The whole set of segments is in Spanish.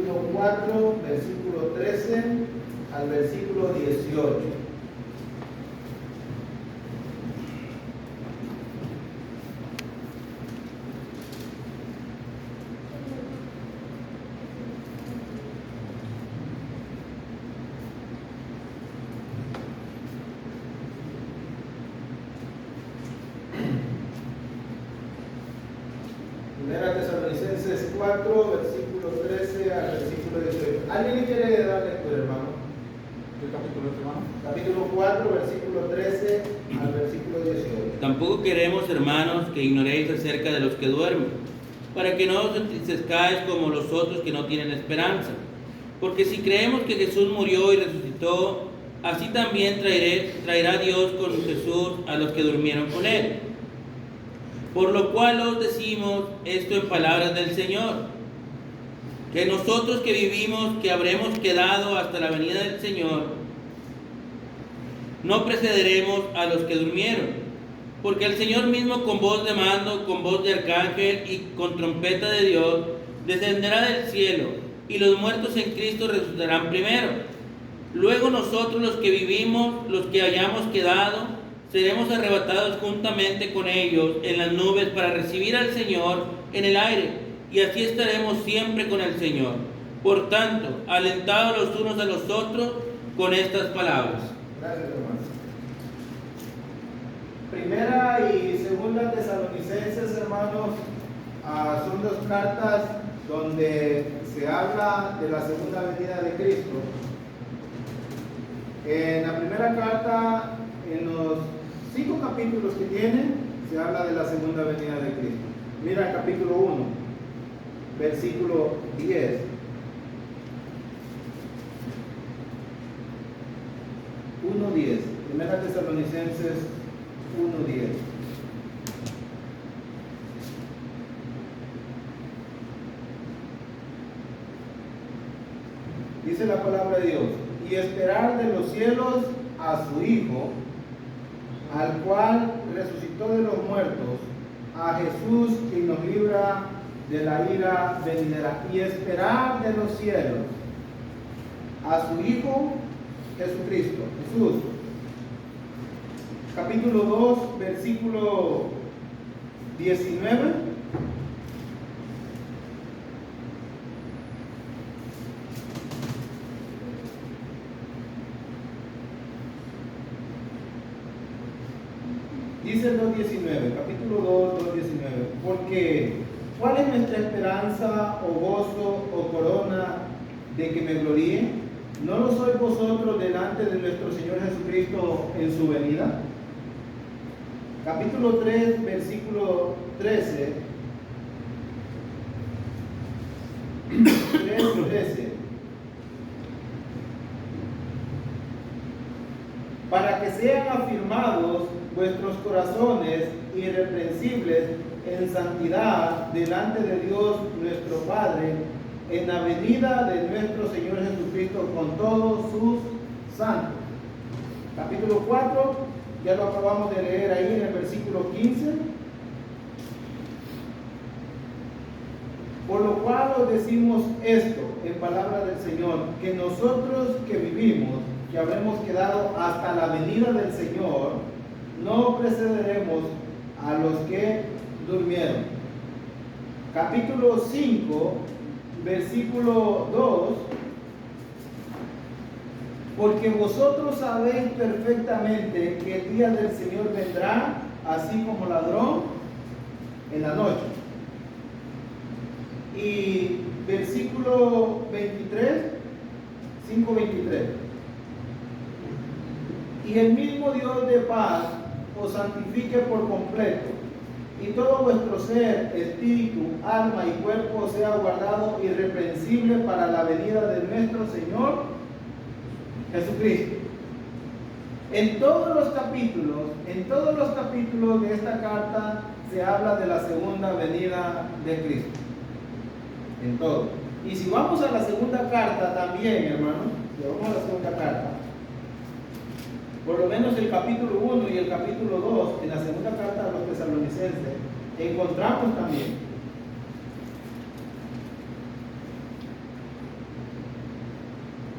capítulo 4, versículo 13 al versículo 18. Primera Tesalonicenses 4, versículo 13 al versículo 18. ¿Alguien quiere dar lectura, hermano? ¿Qué capítulo es, hermano? Capítulo 4, versículo 13 al versículo 18. Tampoco queremos, hermanos, que ignoréis acerca de los que duermen, para que no os entristezcáis como los otros que no tienen esperanza. Porque si creemos que Jesús murió y resucitó, así también traerá Dios con Jesús a los que durmieron con él. Por lo cual os decimos esto en palabras del Señor, que nosotros que vivimos, que habremos quedado hasta la venida del Señor, no precederemos a los que durmieron, porque el Señor mismo con voz de mando, con voz de arcángel y con trompeta de Dios, descenderá del cielo, y los muertos en Cristo resucitarán primero. Luego nosotros los que vivimos, los que hayamos quedado, seremos arrebatados juntamente con ellos en las nubes para recibir al Señor en el aire, y así estaremos siempre con el Señor. Por tanto, alentados los unos a los otros con estas palabras. Gracias, hermano. Primera y segunda Tesalonicenses, hermanos, son dos cartas donde se habla de la segunda venida de Cristo. En la primera carta, en los 5 capítulos que tiene, se habla de la segunda venida de Cristo. Mira el capítulo 1, versículo 10. Primera Tesalonicenses 1:10. Dice la palabra de Dios: y esperar de los cielos a su Hijo, al cual resucitó de los muertos, a Jesús, quien nos libra de la ira venidera. Y esperar de los cielos a su Hijo Jesucristo, Jesús. Capítulo 2, versículo 19. Dice el 2.19, capítulo 2, 2.19, porque ¿cuál es nuestra esperanza o gozo o corona de que me gloríe? ¿No lo sois vosotros delante de nuestro Señor Jesucristo en su venida? Capítulo 3, versículo 13. 3:13. Para que sean afirmados vuestros corazones irreprensibles en santidad delante de Dios nuestro Padre, en la venida de nuestro Señor Jesucristo con todos sus santos. Capítulo 4, ya lo acabamos de leer ahí en el versículo 15. Por lo cual os decimos esto en palabra del Señor, que nosotros que vivimos, que habremos quedado hasta la venida del Señor, no precederemos a los que durmieron. Capítulo 5, versículo 2. Porque vosotros sabéis perfectamente que el día del Señor vendrá así como ladrón en la noche. Y versículo 23, 5:23. Y el mismo Dios de paz os santifique por completo, y todo vuestro ser, espíritu, alma y cuerpo sea guardado irreprensible para la venida de nuestro Señor Jesucristo. En todos los capítulos de esta carta se habla de la segunda venida de Cristo. En todo. Y si vamos a la segunda carta también, hermano, vamos a la segunda carta. Por lo menos el capítulo 1 y el capítulo 2, en la segunda carta a los tesalonicenses, encontramos también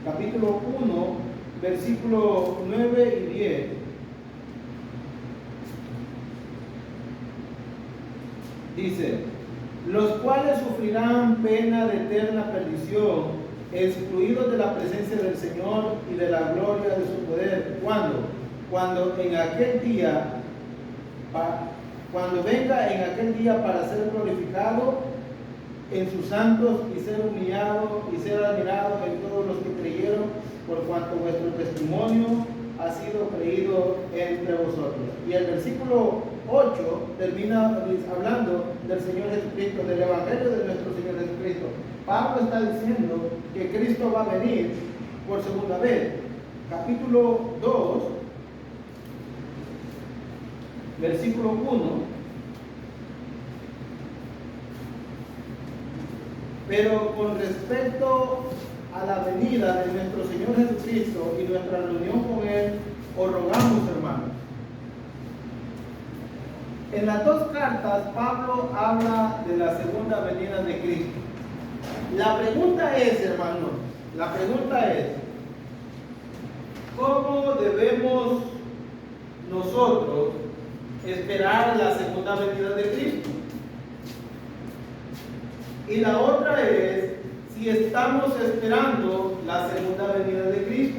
capítulo 1, versículo 9 y 10. Dice: los cuales sufrirán pena de eterna perdición, excluidos de la presencia del Señor y de la gloria de su poder. ¿Cuándo? Cuando en aquel día, cuando venga en aquel día para ser glorificado en sus santos y ser humillado y ser admirado en todos los que creyeron, por cuanto vuestro testimonio ha sido creído entre vosotros. Y el versículo 8 termina hablando del Señor Jesucristo, del Evangelio de nuestro Señor Jesucristo. Pablo está diciendo que Cristo va a venir por segunda vez. Capítulo 2, versículo 1. Pero con respecto a la venida de nuestro Señor Jesucristo y nuestra reunión con Él, os rogamos, hermanos. En las dos cartas, Pablo habla de la segunda venida de Cristo. La pregunta es, hermanos, ¿cómo debemos nosotros esperar la segunda venida de Cristo? Y la otra es, si estamos esperando la segunda venida de Cristo.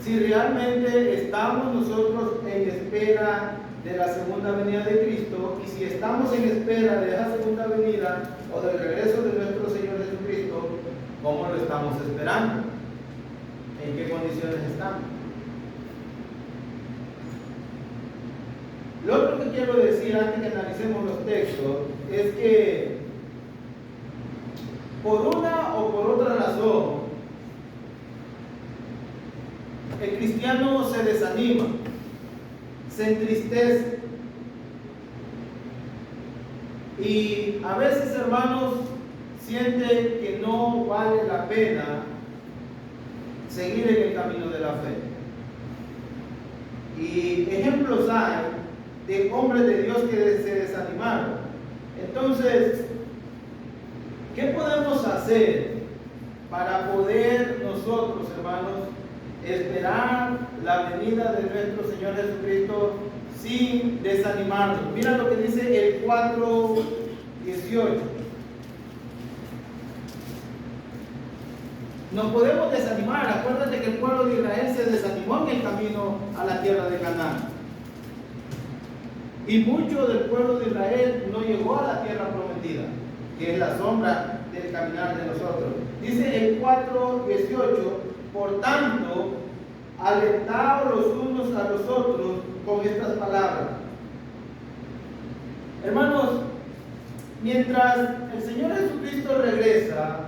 Si realmente estamos nosotros en espera de la segunda venida de Cristo, y si estamos en espera de esa segunda venida o del regreso de nuestro Señor Jesucristo, ¿cómo lo estamos esperando? ¿En qué condiciones estamos? Lo otro que quiero decir antes que analicemos los textos es que por una o por otra razón el cristiano se desanima, se entristece, y a veces, hermanos, siente que no vale la pena seguir en el camino de la fe. Y ejemplos hay de hombres de Dios que se desanimaron. Entonces, ¿qué podemos hacer para poder nosotros, hermanos, esperar la venida de nuestro Señor Jesucristo sin desanimarnos? Mira lo que dice el 4:18. Nos podemos desanimar. Acuérdate que el pueblo de Israel se desanimó en el camino a la tierra de Canaán. Y mucho del pueblo de Israel no llegó a la tierra prometida, que es la sombra del caminar de nosotros. Dice el 4:18: por tanto, alentaos los unos a los otros con estas palabras. Hermanos, mientras el Señor Jesucristo regresa,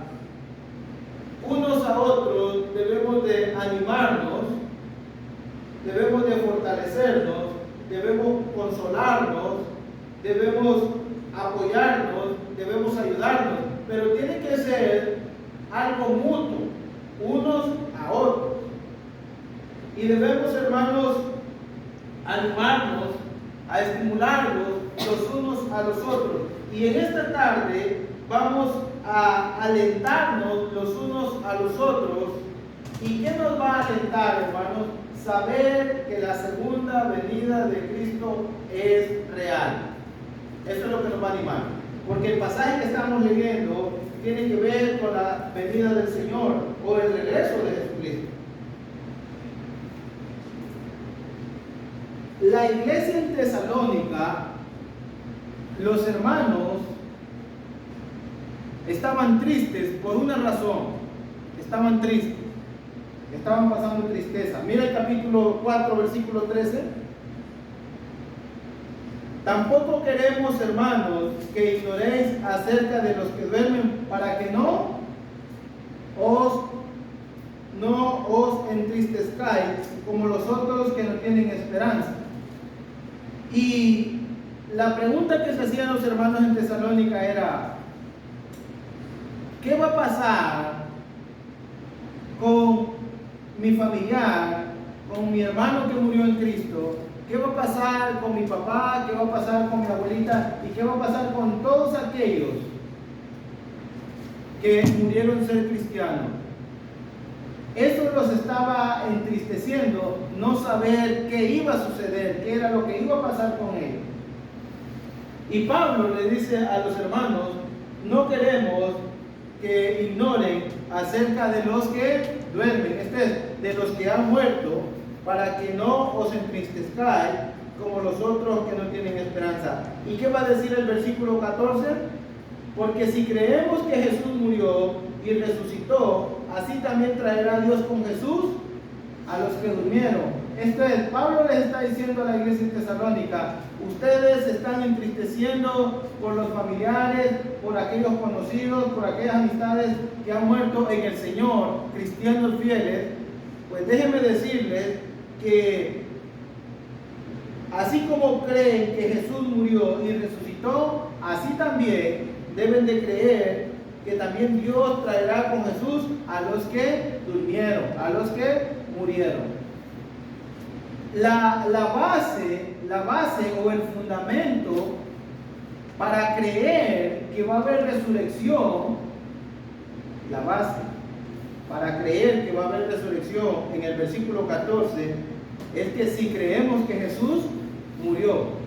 unos a otros debemos de animarnos, debemos de fortalecernos, debemos consolarnos, debemos apoyarnos, debemos ayudarnos, pero tiene que ser algo mutuo, unos a otros. Y debemos, hermanos, animarnos, a estimularnos los unos a los otros. Y en esta tarde vamos a alentarnos los unos a los otros. ¿Y qué nos va a alentar, hermanos? Saber que la segunda venida de Cristo es real. Eso es lo que nos va a animar. Porque el pasaje que estamos leyendo tiene que ver con la venida del Señor o el regreso de Jesucristo. La iglesia en Tesalónica, los hermanos estaban tristes por una razón. Estaban tristes, estaban pasando tristeza. Mira el capítulo 4, versículo 13. Tampoco queremos, hermanos, que ignoréis acerca de los que duermen, para que no os entristezcáis como los otros que no tienen esperanza. Y la pregunta que se hacían los hermanos en Tesalónica era: ¿qué va a pasar con mi familiar, con mi hermano que murió en Cristo? ¿Qué va a pasar con mi papá? ¿Qué va a pasar con mi abuelita? ¿Y qué va a pasar con todos aquellos que murieron ser cristianos? eso los estaba entristeciendo, no saber qué iba a suceder, qué era lo que iba a pasar con ellos. Y Pablo le dice a los hermanos, no queremos que ignoren acerca de los que duermen, de los que han muerto, para que no os entristezcáis como los otros que no tienen esperanza. ¿Y qué va a decir el versículo 14? Porque si creemos que Jesús murió y resucitó, así también traerá Dios con Jesús a los que durmieron. Esto es, Pablo les está diciendo a la iglesia en Tesalónica, ustedes se están entristeciendo por los familiares, por aquellos conocidos, por aquellas amistades que han muerto en el Señor, cristianos fieles. Pues déjenme decirles que así como creen que Jesús murió y resucitó, así también deben de creer que también Dios traerá con Jesús a los que durmieron, a los que murieron. La base o el fundamento para creer que va a haber resurrección, la base para creer que va a haber resurrección en el versículo 14 es que si creemos que Jesús murió.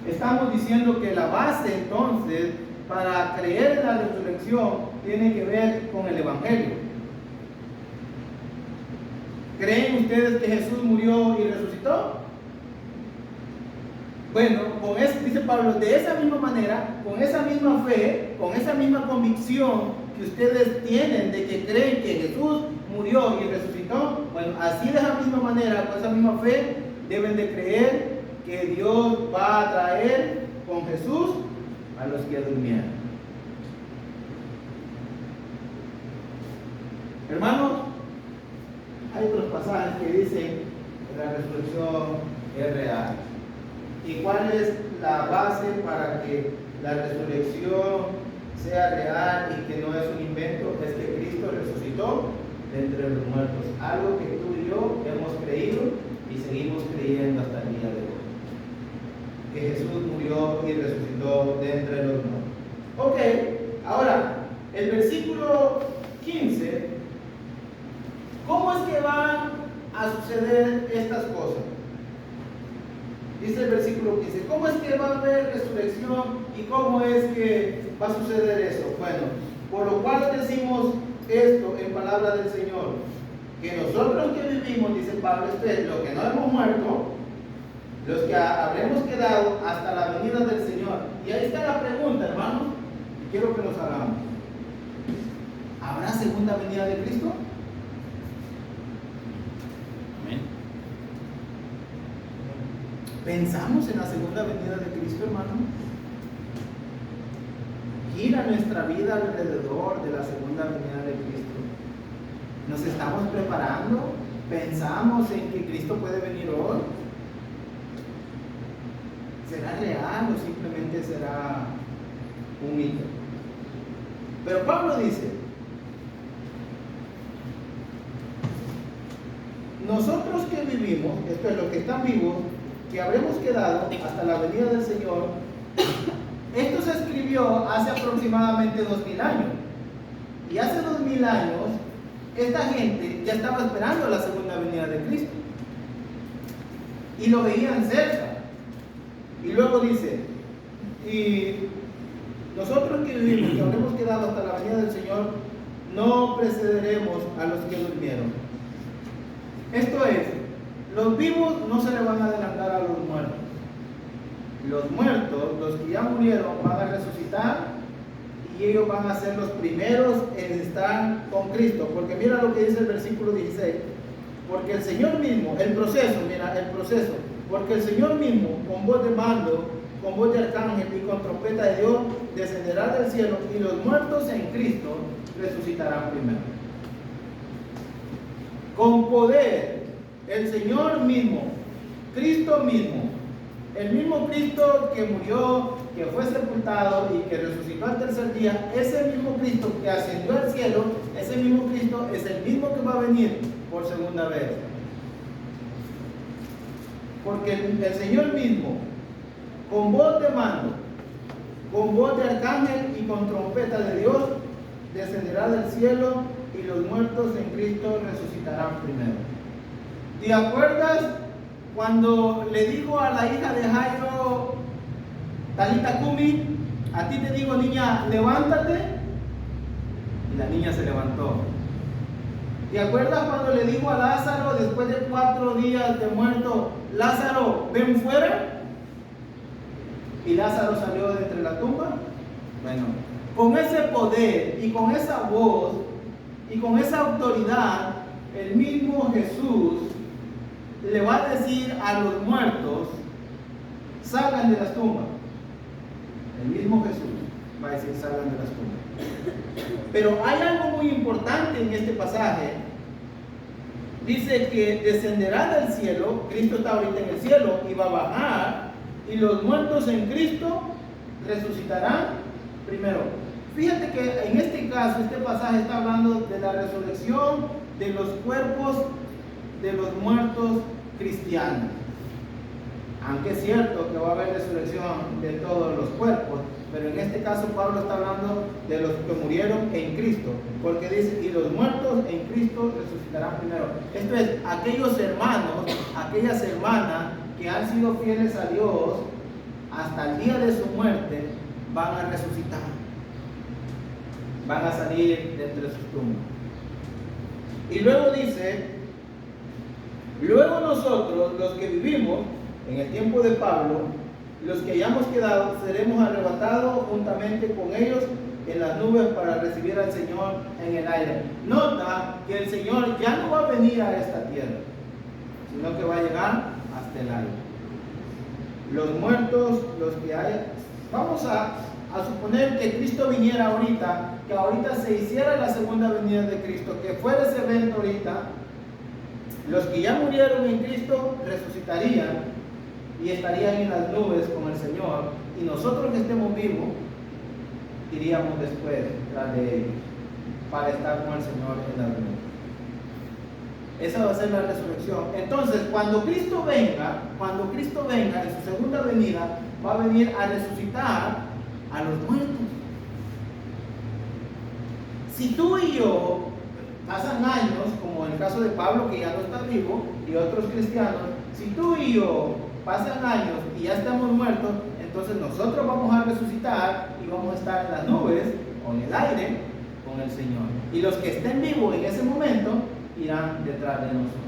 Estamos diciendo que la base entonces para creer en la resurrección tiene que ver con el Evangelio. ¿Creen ustedes que Jesús murió y resucitó? Bueno, dice Pablo, de esa misma manera, con esa misma fe, con esa misma convicción que ustedes tienen de que creen que Jesús murió y resucitó, bueno, así de esa misma manera, con esa misma fe, deben de creer que Dios va a traer con Jesús a los que durmieron. Hermanos, hay otros pasajes que dicen que la resurrección es real. ¿Y cuál es la base para que la resurrección sea real y que no es un invento? Es que Cristo resucitó de entre los muertos. Algo que tú y yo hemos creído y seguimos creyendo hasta el día de hoy. Que Jesús murió y resucitó de entre los muertos. Ok, ahora, el versículo 15. ¿Cómo es que van a suceder estas cosas? Dice el versículo 15, ¿cómo es que va a haber resurrección y cómo es que va a suceder eso? Bueno, por lo cual decimos esto en palabra del Señor, que nosotros que vivimos, dice Pablo, los que no hemos muerto, los que habremos quedado hasta la venida del Señor. Y ahí está la pregunta, hermanos, y quiero que nos hagamos. ¿Habrá segunda venida de Cristo? ¿Pensamos en la segunda venida de Cristo, hermano? ¿Gira nuestra vida alrededor de la segunda venida de Cristo? ¿Nos estamos preparando? ¿Pensamos en que Cristo puede venir hoy? ¿Será real o simplemente será un mito? Pero Pablo dice, nosotros que vivimos, esto es los que están vivos, que habremos quedado hasta la venida del Señor, esto se escribió hace aproximadamente 2000 años. Y hace 2000 años, esta gente ya estaba esperando la segunda venida de Cristo. Y lo veían cerca. Y luego dice, y nosotros que vivimos, que habremos quedado hasta la venida del Señor, no precederemos a los que durmieron. Esto es, los vivos no se le van a adelantar a los muertos. Los muertos, los que ya murieron, van a resucitar y ellos van a ser los primeros en estar con Cristo. Porque mira lo que dice el versículo 16. Porque el Señor mismo, el proceso, porque el Señor mismo, con voz de mando, con voz de arcángel y con trompeta de Dios, descenderá del cielo y los muertos en Cristo resucitarán primero. Con poder. El Señor mismo, Cristo mismo, el mismo Cristo que murió, que fue sepultado y que resucitó al tercer día, ese mismo Cristo que ascendió al cielo, ese mismo Cristo es el mismo que va a venir por segunda vez. Porque el Señor mismo, con voz de mando, con voz de arcángel y con trompeta de Dios, descenderá del cielo y los muertos en Cristo resucitarán primero. ¿Te acuerdas cuando le dijo a la hija de Jairo, Talita Kumi, a ti te digo, niña, levántate? Y la niña se levantó. ¿Te acuerdas cuando le dijo a Lázaro, después de 4 días de muerto, Lázaro, ven fuera? Y Lázaro salió de entre la tumba. Bueno, con ese poder y con esa voz y con esa autoridad, el mismo Jesús le va a decir a los muertos, salgan de las tumbas. El mismo Jesús va a decir, salgan de las tumbas. Pero hay algo muy importante en este pasaje. Dice que descenderá del cielo, Cristo está ahorita en el cielo y va a bajar, y los muertos en Cristo resucitarán primero. Fíjate que en este caso, este pasaje está hablando de la resurrección de los cuerpos de los muertos cristianos. Aunque es cierto que va a haber resurrección de todos los cuerpos, pero en este caso Pablo está hablando de los que murieron en Cristo, porque dice, y los muertos en Cristo resucitarán primero. Esto es, aquellos hermanos, aquellas hermanas que han sido fieles a Dios hasta el día de su muerte, van a resucitar, van a salir de entre sus tumbas. Y luego dice, luego nosotros, los que vivimos en el tiempo de Pablo, los que hayamos quedado, seremos arrebatados juntamente con ellos en las nubes para recibir al Señor en el aire. Nota que el Señor ya no va a venir a esta tierra, sino que va a llegar hasta el aire. Los muertos, los que hay, vamos a suponer que Cristo viniera ahorita, que ahorita se hiciera la segunda venida de Cristo, que fuera ese evento ahorita, los que ya murieron en Cristo resucitarían y estarían en las nubes con el Señor, y nosotros que estemos vivos iríamos después tras de ellos para estar con el Señor en las nubes. Esa va a ser la resurrección. Entonces, cuando Cristo venga en su segunda venida, va a venir a resucitar a los muertos. Si tú y yo pasan años, como en el caso de Pablo, que ya no está vivo, y otros cristianos, si tú y yo pasan años y ya estamos muertos, entonces nosotros vamos a resucitar y vamos a estar en las nubes o en el aire con el Señor. Y los que estén vivos en ese momento irán detrás de nosotros.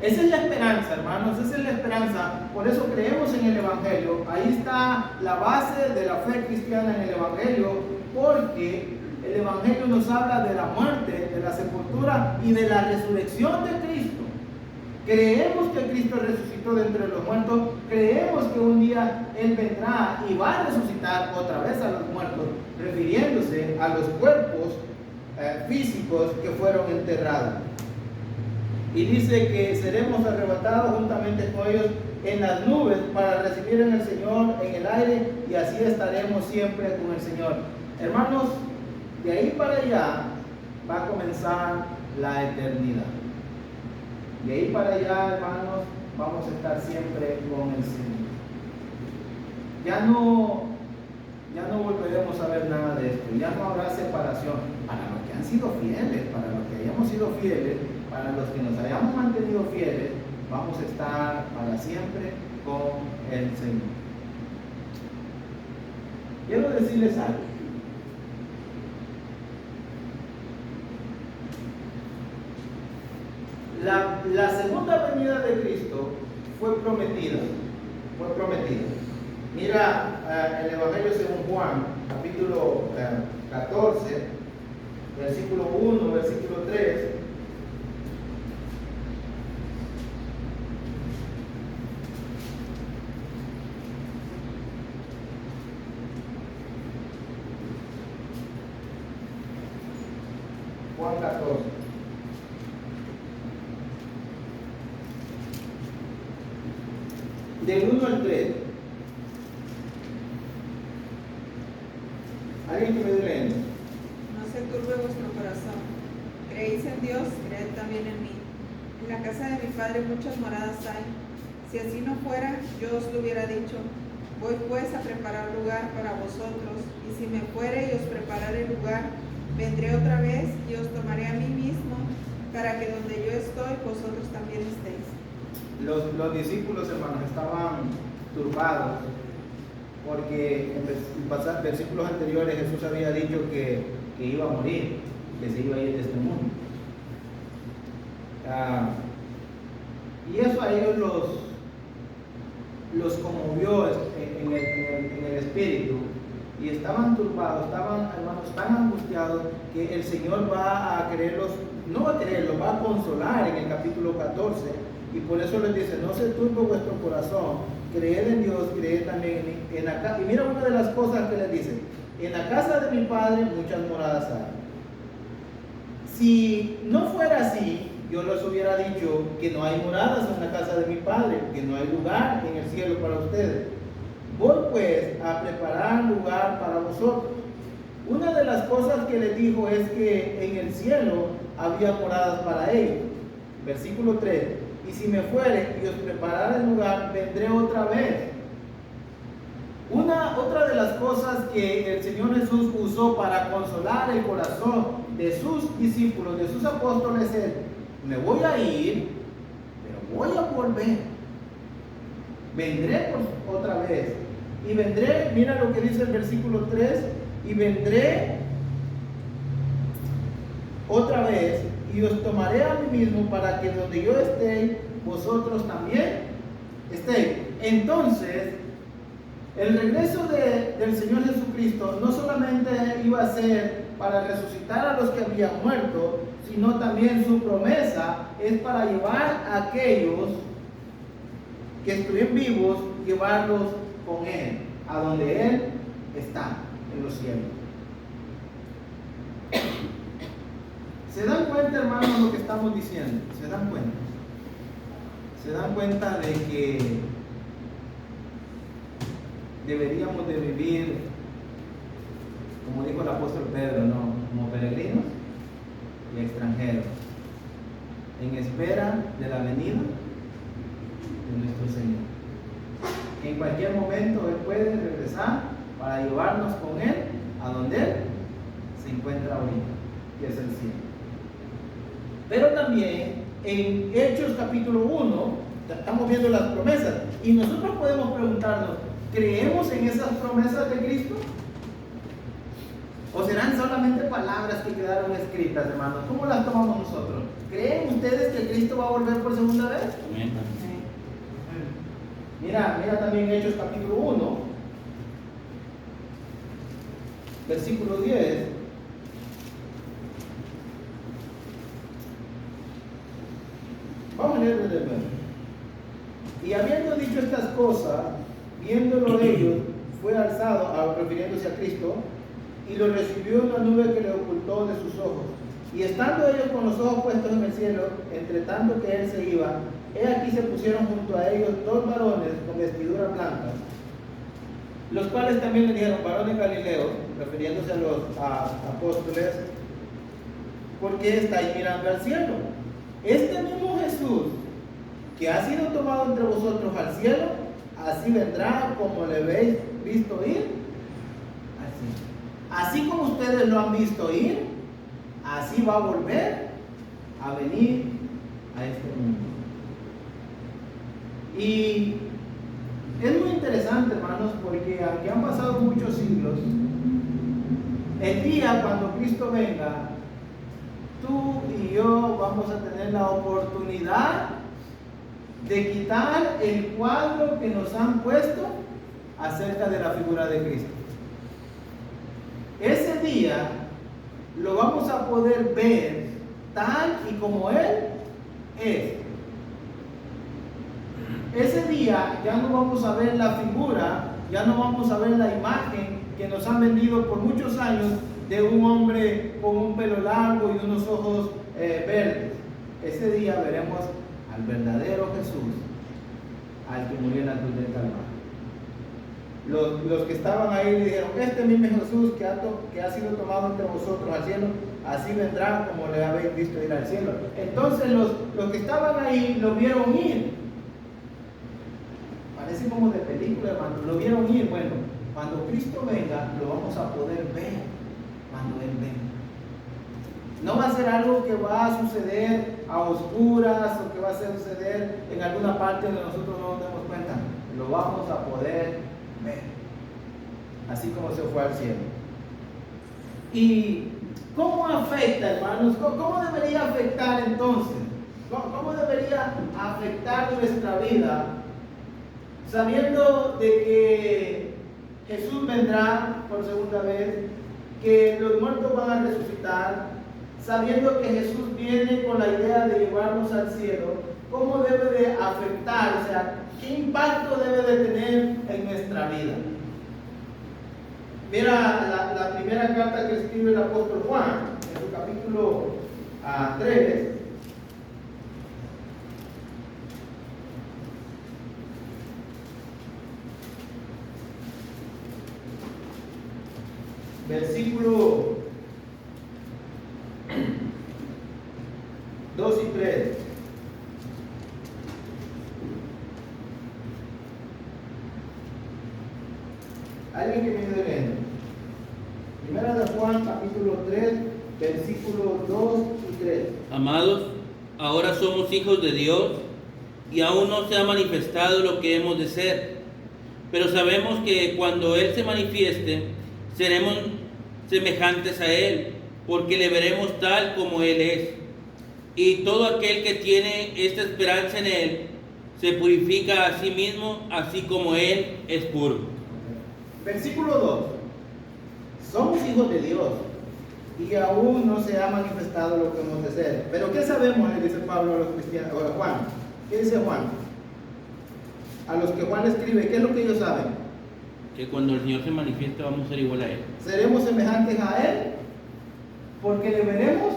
Esa es la esperanza, hermanos, esa es la esperanza. Por eso creemos en el Evangelio. Ahí está la base de la fe cristiana en el Evangelio, porque el Evangelio nos habla de la muerte, de la sepultura y de la resurrección de Cristo. Creemos que Cristo resucitó de entre los muertos, creemos que un día Él vendrá y va a resucitar otra vez a los muertos, refiriéndose a los cuerpos físicos que fueron enterrados. Y dice que seremos arrebatados juntamente con ellos en las nubes para recibir en el Señor en el aire, y así estaremos siempre con el Señor. Hermanos, de ahí para allá va a comenzar la eternidad. De ahí para allá, hermanos, vamos a estar siempre con el Señor. Ya no volveremos a ver nada de esto. Ya no habrá separación. Para los que han sido fieles, para los que hayamos sido fieles, para los que nos hayamos mantenido fieles, vamos a estar para siempre con el Señor. Quiero decirles algo. La segunda venida de Cristo fue prometida. Mira el Evangelio según Juan, capítulo 14, versículo 1, versículo 3. Juan 14. Del 1 al 3. ¿Alguien que me dé leyendo? No se turbe vuestro corazón. Creéis en Dios, creed también en mí. En la casa de mi Padre muchas moradas hay. Si así no fuera, yo os lo hubiera dicho, Voy pues a preparar lugar para vosotros, y si me fuere y os prepararé lugar, vendré otra vez y os tomaré a mí mismo, para que donde yo estoy, vosotros también estéis. Los discípulos, hermanos, estaban turbados porque en versículos anteriores Jesús había dicho que iba a morir, que se iba a ir de este mundo. Y eso a ellos los conmovió en el espíritu, y estaban turbados, estaban, hermanos, tan angustiados que el Señor va a quererlos, no va a quererlos, va a consolar en el capítulo 14, y por eso les dice: no se turbe vuestro corazón, creed en Dios, creed también en mí. Y mira una de las cosas que les dice: en la casa de mi Padre muchas moradas hay. Si no fuera así, yo les hubiera dicho que no hay moradas en la casa de mi Padre, que no hay lugar en el cielo para ustedes. Voy pues a preparar lugar para vosotros. Una de las cosas que les dijo es que en el cielo había moradas para ellos. Versículo 3: y si me fuere y os preparare el lugar, vendré otra vez. Otra de las cosas que el Señor Jesús usó para consolar el corazón de sus discípulos, de sus apóstoles, es: me voy a ir, pero voy a volver. Vendré otra vez. Y vendré, mira lo que dice el versículo 3: y vendré otra vez y os tomaré a mí mismo, para que donde yo esté, vosotros también estéis. Entonces, el regreso del Señor Jesucristo no solamente iba a ser para resucitar a los que habían muerto, sino también su promesa es para llevar a aquellos que estuvieron vivos, llevarlos con Él, a donde Él está, en los cielos. ¿Se dan cuenta, hermanos, lo que estamos diciendo? ¿Se dan cuenta? ¿Se dan cuenta de que deberíamos de vivir, como dijo el apóstol Pedro, ¿no?, como peregrinos y extranjeros, en espera de la venida de nuestro Señor? En cualquier momento Él puede regresar para llevarnos con Él a donde Él se encuentra ahorita, que es el cielo. Pero también en Hechos capítulo 1 estamos viendo las promesas, y nosotros podemos preguntarnos: ¿creemos en esas promesas de Cristo? ¿O serán solamente palabras que quedaron escritas, hermanos? ¿Cómo las tomamos nosotros? ¿Creen ustedes que Cristo va a volver por segunda vez? Amén. Mira también Hechos capítulo 1, versículo 10. Vamos a leer desde el verso. Y habiendo dicho estas cosas, viéndolo ellos, fue alzado, refiriéndose a Cristo, y lo recibió una nube que le ocultó de sus ojos. Y estando ellos con los ojos puestos en el cielo, entre tanto que él se iba, he aquí se pusieron junto a ellos dos varones con vestiduras blancas, los cuales también le dijeron: varones galileos, refiriéndose a los apóstoles, ¿por qué estáis mirando al cielo? Este mismo Jesús que ha sido tomado entre vosotros al cielo, así vendrá como le habéis visto ir. Así como ustedes lo han visto ir, así va a volver a venir a este mundo. Y es muy interesante, hermanos, porque aunque han pasado muchos siglos, el día cuando Cristo venga, tú y yo vamos a tener la oportunidad de quitar el cuadro que nos han puesto acerca de la figura de Cristo. Ese día lo vamos a poder ver tal y como Él es. Ese día ya no vamos a ver la figura, ya no vamos a ver la imagen que nos han vendido por muchos años de un hombre con un pelo largo y unos ojos verdes. Ese día veremos al verdadero Jesús, al que murió en la cruz del Calvario. Los que estaban ahí le dijeron: este mismo Jesús que ha sido tomado entre vosotros al cielo, así vendrá como le habéis visto ir al cielo. Entonces los que estaban ahí lo vieron ir. parece como de película, hermano. ¿Lo vieron ir? Bueno, cuando Cristo venga, lo vamos a poder ver cuando Él venga. No va a ser algo que va a suceder a oscuras o que va a suceder en alguna parte donde nosotros no nos demos cuenta. Lo vamos a poder ver. Así como se fue al cielo. ¿Y cómo afecta, hermanos? ¿Cómo debería afectar entonces? ¿Cómo debería afectar nuestra vida? Sabiendo de que Jesús vendrá por segunda vez, que los muertos van a resucitar, sabiendo que Jesús viene con la idea de llevarnos al cielo, ¿cómo debe de afectar? O sea, ¿qué impacto debe de tener en nuestra vida? Mira la primera carta que escribe el apóstol Juan, en su capítulo 3. Versículo 2 y 3. Alguien que me ayude leyendo. Primera de Juan, capítulo 3, versículos 2 y 3. Amados, ahora somos hijos de Dios y aún no se ha manifestado lo que hemos de ser. Pero sabemos que cuando Él se manifieste, seremos semejantes a Él, porque le veremos tal como Él es. Y todo aquel que tiene esta esperanza en Él, se purifica a sí mismo, así como Él es puro. Versículo 2. Somos hijos de Dios y aún no se ha manifestado lo que hemos de ser. Pero ¿qué sabemos? Le dice Pablo a los cristianos, o a Juan. ¿Qué dice Juan? A los que Juan escribe, ¿qué es lo que ellos saben? Que cuando el Señor se manifieste vamos a ser igual a Él. Seremos semejantes a Él porque le veremos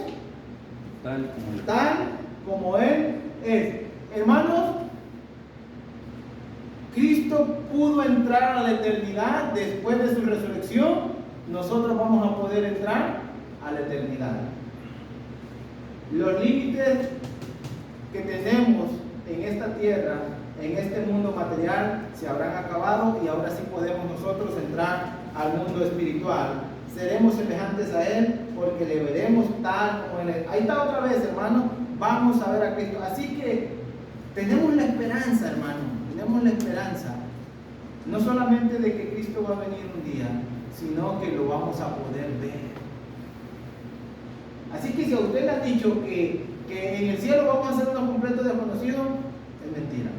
tal como Él es. Hermanos, Cristo pudo entrar a la eternidad después de su resurrección. Nosotros vamos a poder entrar a la eternidad. Los límites que tenemos en esta tierra, en este mundo material, se habrán acabado y ahora sí podemos nosotros entrar al mundo espiritual. Seremos semejantes a Él porque le veremos tal como Él es. Ahí está otra vez, hermano. Vamos a ver a Cristo. Así que tenemos la esperanza, hermano. Tenemos la esperanza. No solamente de que Cristo va a venir un día, sino que lo vamos a poder ver. Así que si a usted le han dicho que en el cielo vamos a ser unos completos desconocidos, es mentira.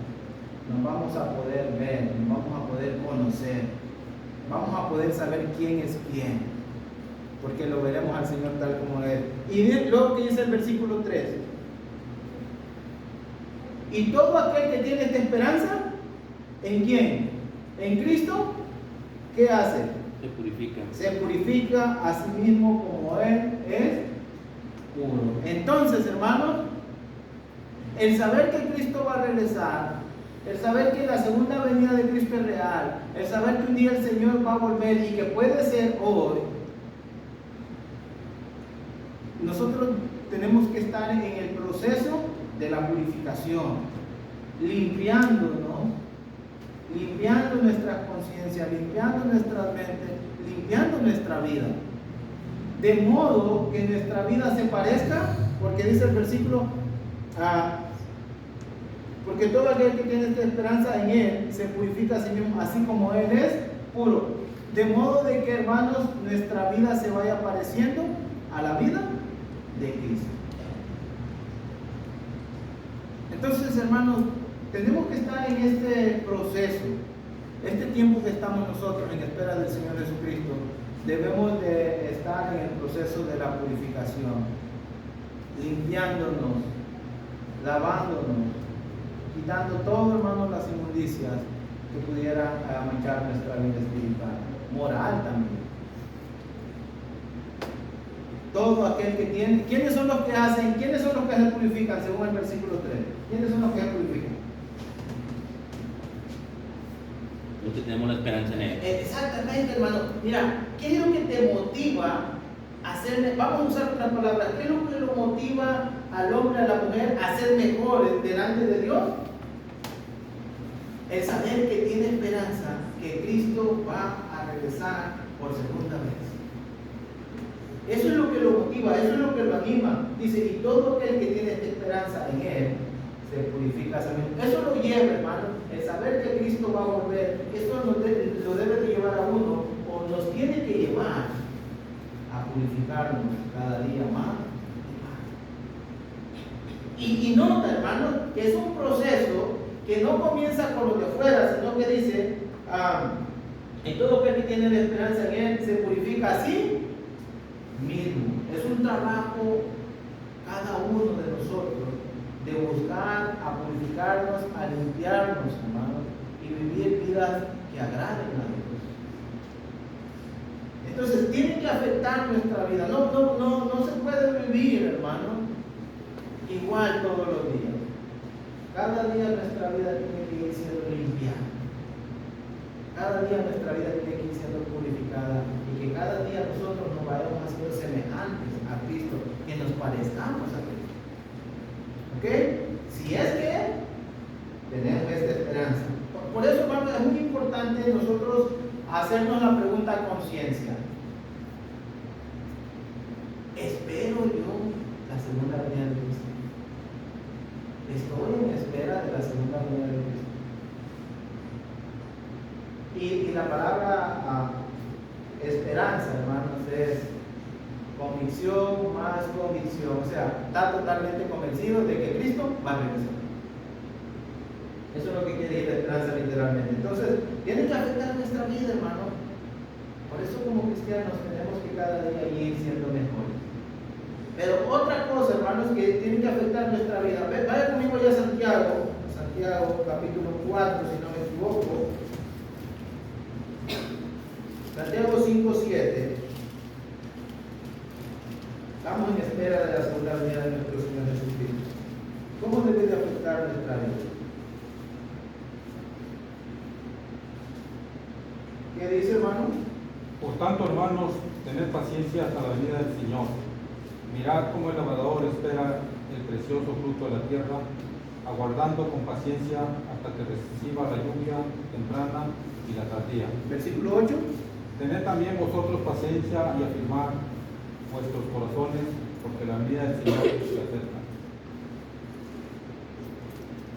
Nos vamos a poder ver, nos vamos a poder conocer, vamos a poder saber quién es quién, porque lo veremos al Señor tal como es. Y luego que dice el versículo 3. Y todo aquel que tiene esta esperanza, ¿en quién? En Cristo, ¿qué hace? Se purifica. Se purifica a sí mismo como Él es puro. Entonces, hermanos, el saber que Cristo va a regresar, el saber que la segunda venida de Cristo es real, el saber que un día el Señor va a volver y que puede ser hoy, nosotros tenemos que estar en el proceso de la purificación, limpiándonos, limpiando nuestra conciencia, limpiando nuestras mentes, limpiando nuestra vida, de modo que nuestra vida se parezca, porque dice el versículo, porque todo aquel que tiene esta esperanza en Él se purifica a sí mismo, así como Él es puro, de modo de que, hermanos, nuestra vida se vaya pareciendo a la vida de Cristo. Entonces, hermanos, tenemos que estar en este proceso, este tiempo que estamos nosotros en espera del Señor Jesucristo. Debemos de estar en el proceso de la purificación, limpiándonos, lavándonos, quitando todo, hermanos, las inmundicias que pudieran manchar nuestra vida espiritual, moral también. Todo aquel que tiene, ¿quiénes son los que hacen? ¿Quiénes son los que se purifican según el versículo 3? ¿Quiénes son los que se purifican? Los que tenemos la esperanza en Él. Exactamente, hermano. Mira, ¿qué es lo que te motiva a ser, vamos a usar otras palabras, qué es lo que lo motiva al hombre, a la mujer a ser mejores delante de Dios? El saber que tiene esperanza, que Cristo va a regresar por segunda vez. Eso es lo que lo motiva, eso es lo que lo anima. Dice, y todo aquel que tiene esta esperanza en Él, se purifica a sí mismo. Eso lo lleva, hermano, el saber que Cristo va a volver, eso lo debe de llevar a uno, o nos tiene que llevar a purificarnos cada día más. Y nota, hermano, que es un proceso que no comienza con lo de afuera, sino que dice, y todo aquel que tiene la esperanza en Él se purifica a sí mismo. Es un trabajo cada uno de nosotros de buscar a purificarnos, a limpiarnos, hermanos, y vivir vidas que agraden a Dios. Entonces tiene que afectar nuestra vida. No se puede vivir, hermano, igual todos los días. Cada día nuestra vida tiene que ir siendo limpiada. Cada día nuestra vida tiene que ir siendo purificada, y que cada día nosotros nos vayamos haciendo semejantes a Cristo, que nos parezcamos a Cristo. ¿Ok? Si es que tenemos esta esperanza. Por eso, hermano, es muy importante nosotros hacernos la pregunta a conciencia. ¿Espero yo la segunda venida de Cristo? Estoy en espera de la segunda venida de Cristo. Y la palabra esperanza, hermanos, es convicción más convicción. O sea, está totalmente convencido de que Cristo va a regresar. Eso es lo que quiere decir la esperanza literalmente. Entonces, tiene que afectar nuestra vida, hermano. Por eso, como cristianos, tenemos que cada día ir siendo mejores. Pero otra cosa, hermanos, que tiene que afectar nuestra vida. Vaya conmigo ya a Santiago capítulo 4, si no me equivoco. Santiago 5:7. Estamos en espera de la segunda venida de nuestro Señor Jesucristo. ¿Cómo debe de afectar nuestra vida? ¿Qué dice, hermano? Por tanto, hermanos, tened paciencia hasta la venida del Señor. Mirad cómo el labrador espera el precioso fruto de la tierra, aguardando con paciencia hasta que reciba la lluvia temprana y la tardía. Versículo 8. Tened también vosotros paciencia y afirmad vuestros corazones, porque la venida del Señor se acerca.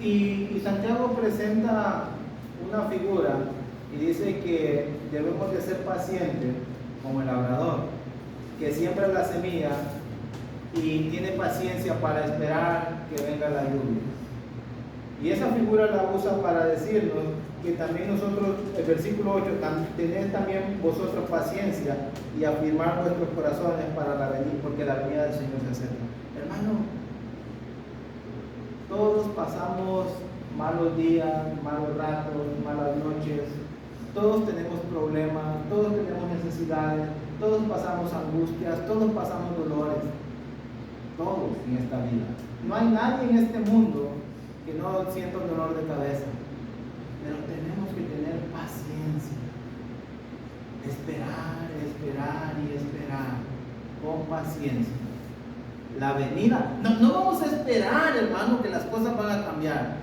Y Santiago presenta una figura y dice que debemos de ser pacientes como el labrador, que siembra la semilla y tiene paciencia para esperar que venga la lluvia. Y esa figura la usa para decirnos que también nosotros, el versículo 8, tened también vosotros paciencia y afirmar vuestros corazones para la venida, porque la venida del Señor se acerca. Hermano, todos pasamos malos días, malos ratos, malas noches, todos tenemos problemas, todos tenemos necesidades, todos pasamos angustias, todos pasamos dolores, todos en esta vida. No hay nadie en este mundo que no sienta un dolor de cabeza. Pero tenemos que tener paciencia, esperar y esperar con paciencia la venida. No vamos a esperar, hermano, que las cosas van a cambiar.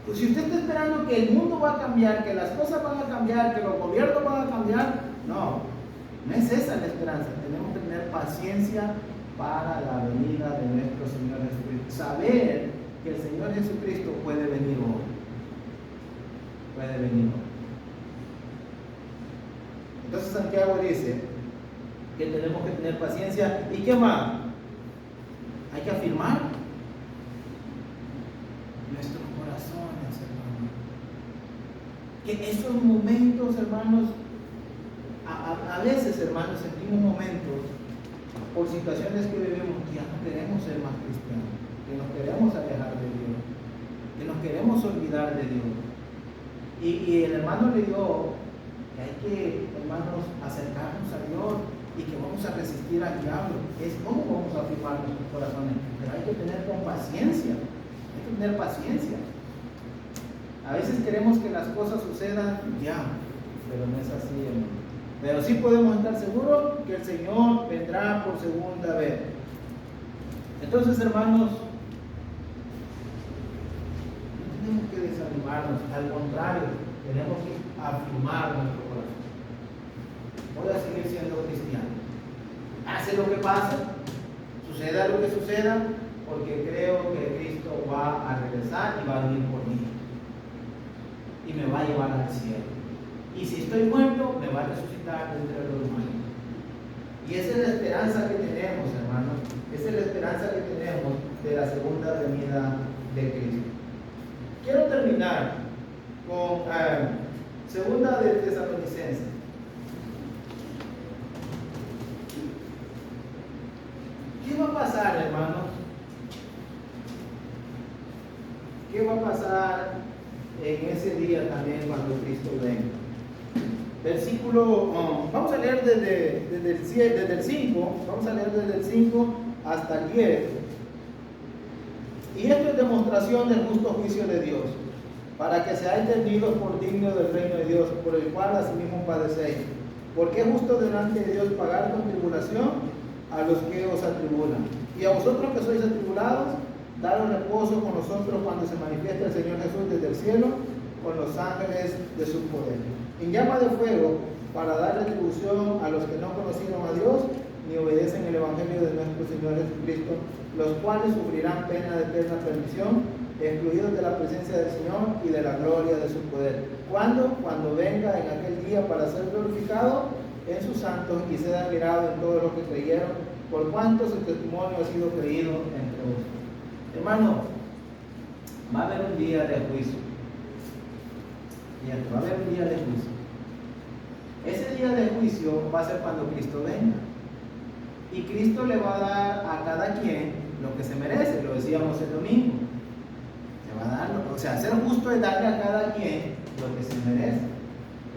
Pues si usted está esperando que el mundo va a cambiar, que las cosas van a cambiar, que los gobiernos van a cambiar, no es esa la esperanza. Tenemos que tener paciencia para la venida de nuestro Señor Jesucristo. Saber que el Señor Jesucristo puede venir hoy. Entonces Santiago dice que tenemos que tener paciencia. ¿Y qué más? Hay que afirmar nuestros corazones, hermanos. Que esos momentos, hermanos, a veces, hermanos, sentimos momentos por situaciones que vivimos que ya no queremos ser más cristianos, que nos queremos alejar de Dios, que nos queremos olvidar de Dios. Y el hermano le dijo que hay que, hermanos, acercarnos a Dios y que vamos a resistir al diablo. Es cómo vamos a afirmar nuestros corazones. Pero hay que tener paciencia. Hay que tener paciencia. A veces queremos que las cosas sucedan ya, pero no es así, hermano. Pero sí podemos estar seguros que el Señor vendrá por segunda vez. Entonces, hermanos, no tenemos que desanimarnos, al contrario, tenemos que afirmar nuestro corazón. Voy a seguir siendo cristiano. Hace lo que pase, suceda lo que suceda, porque creo que Cristo va a regresar y va a venir por mí. Y me va a llevar al cielo. Y si estoy muerto, me va a resucitar entre los muertos. Y esa es la esperanza que tenemos, hermanos. Esa es la esperanza que tenemos de la segunda venida de Cristo. Quiero terminar con segunda de Tesalonicenses. ¿Qué va a pasar, hermanos? ¿Qué va a pasar en ese día también cuando Cristo venga? Versículo, vamos a leer desde el 5, vamos a leer desde el 5 hasta el 10. Y esto es demostración del justo juicio de Dios, para que seáis tenidos por dignos del reino de Dios, por el cual asimismo padecéis. Porque es justo delante de Dios pagar con tribulación a los que os atribulan. Y a vosotros que sois atribulados, daros reposo con nosotros cuando se manifieste el Señor Jesús desde el cielo, con los ángeles de su poder, en llama de fuego, para dar retribución a los que no conocieron a Dios ni obedecen el Evangelio de nuestro Señor Jesucristo, los cuales sufrirán pena de eterna perdición, excluidos de la presencia del Señor y de la gloria de su poder. ¿Cuándo? Cuando venga en aquel día para ser glorificado en sus santos y sea admirado en todos los que creyeron, por cuantos el testimonio ha sido creído entre vosotros. Hermano, va a haber un día de juicio. Va a haber un día de juicio. Ese día de juicio va a ser cuando Cristo venga. Y Cristo le va a dar a cada quien lo que se merece, lo decíamos el domingo. Se va a dar, o sea, ser justo es darle a cada quien lo que se merece.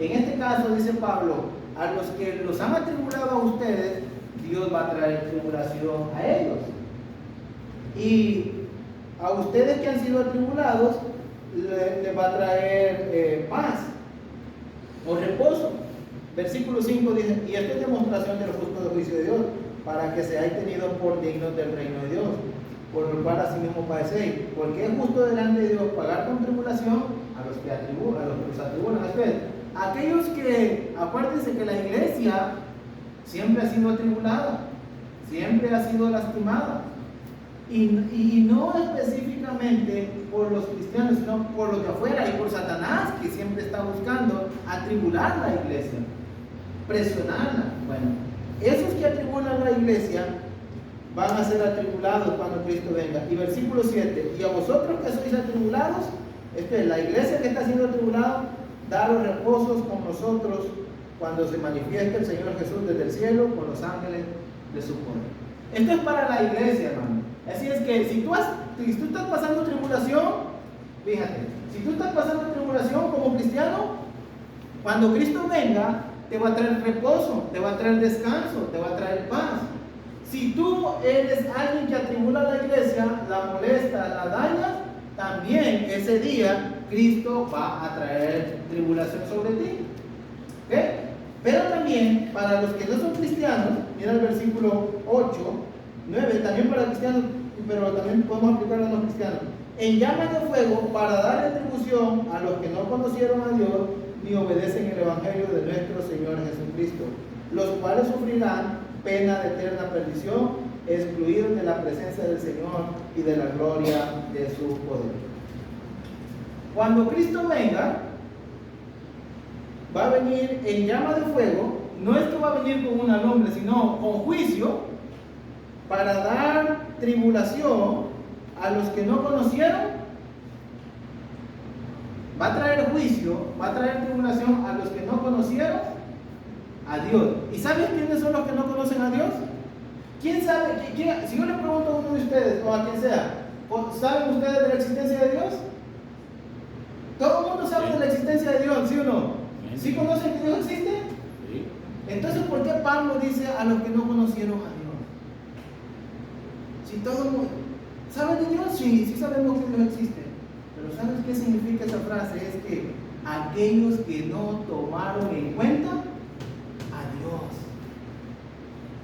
En este caso, dice Pablo, a los que los han atribulado a ustedes, Dios va a traer tribulación a ellos. Y a ustedes que han sido atribulados, les va a traer paz o reposo. Versículo 5 dice, y esto es demostración del justo juicio de Dios, para que seáis tenidos por dignos del reino de Dios, por lo cual asimismo padecéis, porque es justo delante de Dios pagar con tribulación a los que los atribulan. Aquellos que, acuérdense que la iglesia siempre ha sido atribulada, siempre ha sido lastimada, y no específicamente por los cristianos, sino por los de afuera y por Satanás, que siempre está buscando atribular la iglesia, presionarla. Bueno, esos que atribulan la iglesia van a ser atribulados cuando Cristo venga. Y versículo 7, y a vosotros que sois atribulados, esta es la iglesia que está siendo atribulada, daros reposos con nosotros cuando se manifieste el Señor Jesús desde el cielo con los ángeles de su poder. Esto es para la iglesia, hermano. Así es que si tú estás pasando tribulación, fíjate, si tú estás pasando tribulación como cristiano, cuando Cristo venga, te va a traer reposo, te va a traer descanso, te va a traer paz. Si tú eres alguien que atribula a la iglesia, la molesta, la daña, también ese día Cristo va a traer tribulación sobre ti. ¿Ok? Pero también para los que no son cristianos, mira el versículo 8, 9, también para cristianos, pero también podemos aplicarlo a los cristianos. En llamas de fuego para dar retribución a los que no conocieron a Dios ni obedecen el Evangelio de nuestro Señor Jesucristo, los cuales sufrirán pena de eterna perdición, excluidos de la presencia del Señor y de la gloria de su poder. Cuando Cristo venga, va a venir en llama de fuego. No es que va a venir con una lumbre, sino con juicio, para dar tribulación a los que no conocieron. Va a traer juicio, va a traer tribulación a los que no conocieron a Dios. ¿Y sabes quiénes son los que no conocen a Dios? ¿Quién sabe? Si yo le pregunto a uno de ustedes o a quien sea, ¿saben ustedes de la existencia de Dios? Todo el mundo sabe de la existencia de Dios, ¿sí o no? ¿Sí conocen que Dios existe? Sí. Entonces, ¿por qué Pablo dice a los que no conocieron a Dios? Si todo el mundo sabe de Dios, sí sabemos que Dios existe. Pero ¿sabes qué significa esa frase? Es que aquellos que no tomaron en cuenta a Dios,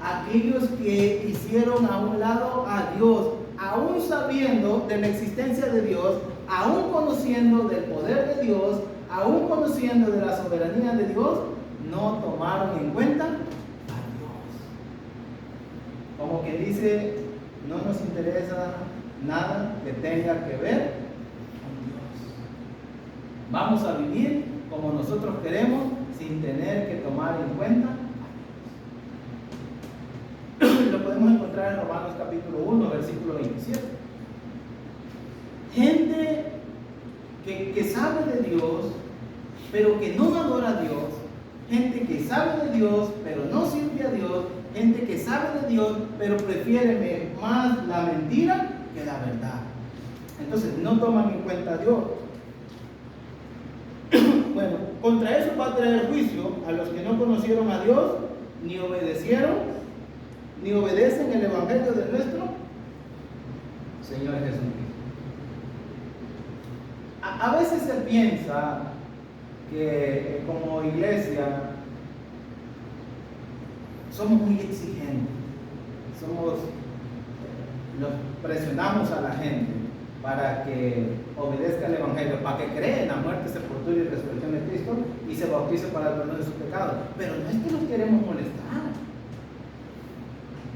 aquellos que hicieron a un lado a Dios, aún sabiendo de la existencia de Dios, aún conociendo del poder de Dios, aún conociendo de la soberanía de Dios, no tomaron en cuenta a Dios. Como que dice, no nos interesa nada que tenga que ver con Dios. Vamos a vivir como nosotros queremos sin tener que tomar en cuenta a Dios. Lo podemos encontrar en Romanos capítulo 1, versículo 27. Gente que sabe de Dios, pero que no adora a Dios. Gente que sabe de Dios, pero no sirve a Dios. Gente que sabe de Dios, pero prefiere más la mentira que la verdad. Entonces, no toman en cuenta a Dios. Bueno, contra eso va a traer juicio a los que no conocieron a Dios, ni obedecieron, ni obedecen el Evangelio de nuestro Señor Jesucristo. A veces se piensa que como iglesia somos muy exigentes, nos presionamos a la gente para que obedezca el Evangelio, para que cree en la muerte, sepultura y resurrección de Cristo y se bautice para el perdón de sus pecados. Pero no es que los queremos molestar.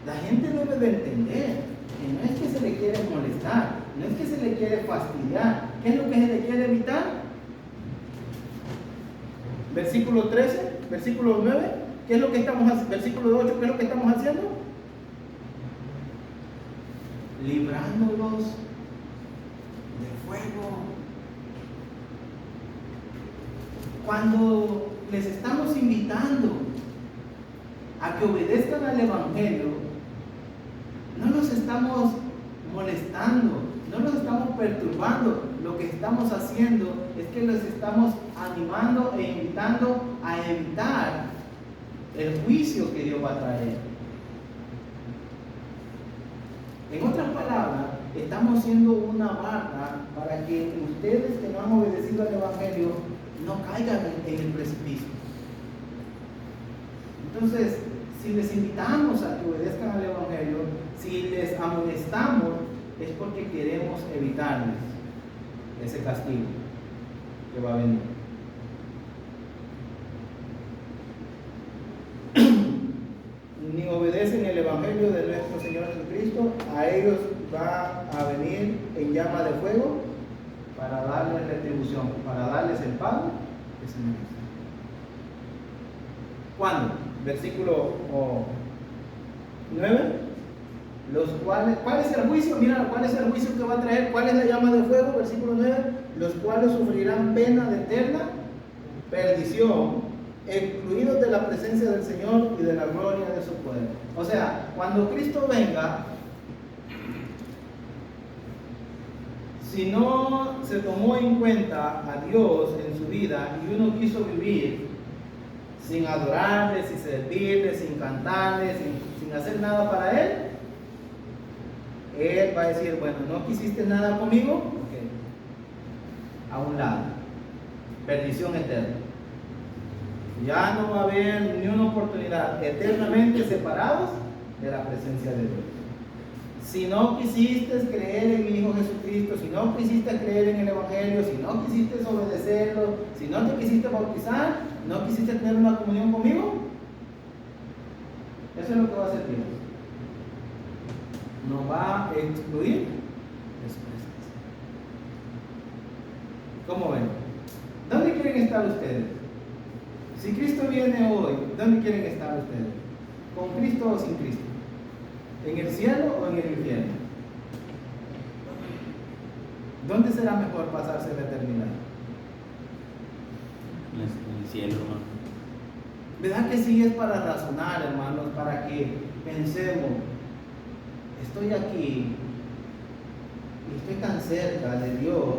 La gente debe de entender que no es que se le quiere molestar, no es que se le quiere fastidiar. ¿Qué es lo que se le quiere evitar? Versículo 13, versículo 9, ¿qué es lo que estamos haciendo? Versículo 8, ¿qué es lo que estamos haciendo? Librándolos de fuego. Cuando les estamos invitando a que obedezcan al Evangelio, no los estamos molestando, no los estamos perturbando. Lo que estamos haciendo es que los estamos animando e invitando a evitar el juicio que Dios va a traer. En otras palabras, estamos siendo una barra para que ustedes que no han obedecido al Evangelio no caigan en el precipicio. Entonces, si les invitamos a que obedezcan al Evangelio, si les amonestamos, es porque queremos evitarles ese castigo que va a venir. Ni obedecen el Evangelio de nuestro Señor Jesucristo, a ellos va a venir en llama de fuego para darles retribución, para darles el pago que se merece. ¿Cuándo? Versículo 9. ¿Cuál es el juicio? Mira, ¿cuál es el juicio que va a traer? ¿Cuál es la llama de fuego? Versículo 9. Los cuales sufrirán pena de eterna perdición, excluidos de la presencia del Señor y de la gloria de su poder. O sea, cuando Cristo venga, si no se tomó en cuenta a Dios en su vida y uno quiso vivir sin adorarle, sin servirle, sin cantarle, sin hacer nada para Él, Él va a decir, bueno, no quisiste nada conmigo, okay, a un lado, perdición eterna. Ya no va a haber ni una oportunidad, eternamente separados de la presencia de Dios. Si no quisiste creer en mi Hijo Jesucristo, si no quisiste creer en el Evangelio, si no quisiste obedecerlo, si no te quisiste bautizar, no quisiste tener una comunión conmigo, eso es lo que va a hacer Dios. Nos va a excluir de su presencia. ¿Cómo ven? ¿Dónde quieren estar ustedes? Si Cristo viene hoy, ¿dónde quieren estar ustedes? ¿Con Cristo o sin Cristo? ¿En el cielo o en el infierno? ¿Dónde será mejor pasarse la eternidad? En el cielo, hermano. ¿Verdad que sí es para razonar, hermanos? Para que pensemos, estoy aquí y estoy tan cerca de Dios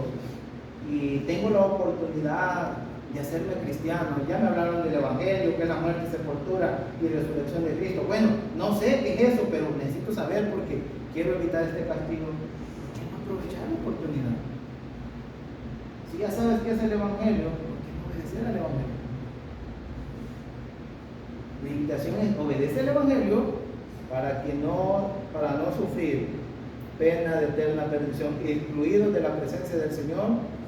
y tengo la oportunidad de hacerme cristiano. Ya me hablaron del Evangelio, que es la muerte, sepultura y resurrección de Cristo. Bueno, no sé qué es eso, pero necesito saber porque quiero evitar este castigo. ¿Por qué no aprovechar la oportunidad? Si ya sabes qué es el Evangelio, ¿por qué no obedecer al Evangelio? La invitación es obedecer el Evangelio para no sufrir pena de eterna perdición, excluidos de la presencia del Señor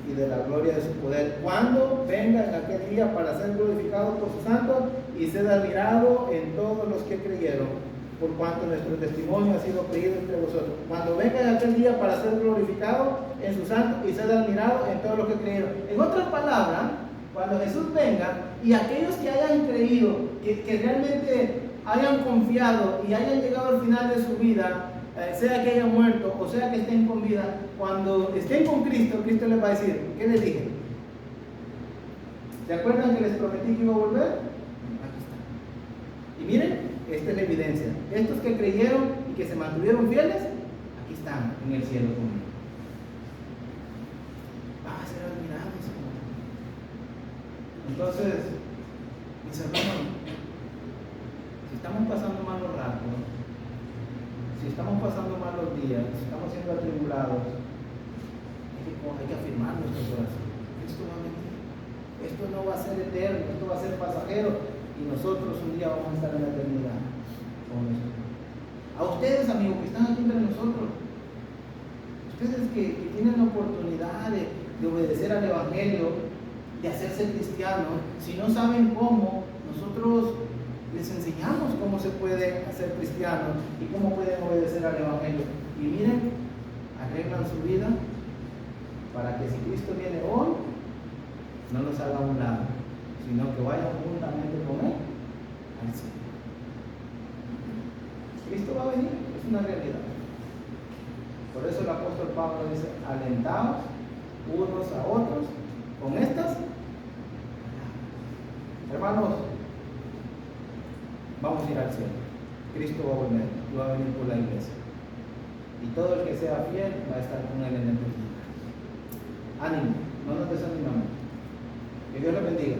y de la gloria de su poder, cuando venga en aquel día para ser glorificado por sus santos y ser admirado en todos los que creyeron, por cuanto nuestro testimonio ha sido creído entre vosotros. Cuando venga en aquel día para ser glorificado en sus santos y ser admirado en todos los que creyeron. En otras palabras, cuando Jesús venga y aquellos que hayan creído, que realmente hayan confiado y hayan llegado al final de su vida, sea que hayan muerto o sea que estén con vida, cuando estén con Cristo, Cristo les va a decir, ¿qué les dije? ¿Se acuerdan que les prometí que iba a volver? Aquí está. Y miren, esta es la evidencia. Estos que creyeron y que se mantuvieron fieles, aquí están en el cielo conmigo. Van a ser admirados. Entonces, mis hermanos, si estamos pasando malos ratos, si estamos pasando malos días, si estamos siendo atribulados, hay que afirmar nuestro corazón. Esto va a venir. Esto no va a ser eterno, esto va a ser pasajero y nosotros un día vamos a estar en la eternidad con esto. A ustedes, amigos, que están aquí entre nosotros, ustedes que tienen la oportunidad de obedecer al Evangelio, de hacerse cristianos, si no saben cómo, nosotros les enseñamos cómo se puede hacer cristianos y cómo pueden obedecer al Evangelio. Y miren, arreglan su vida para que si Cristo viene hoy, no los haga a un lado, sino que vayan juntamente con Él al cielo. Cristo va a venir, es una realidad. Por eso el apóstol Pablo dice, alentaos unos a otros con estas. Hermanos, vamos a ir al cielo. Cristo va a volver y va a venir por la iglesia. Y todo el que sea fiel va a estar con Él en el día. Ánimo, no nos desanimamos. Que Dios le bendiga.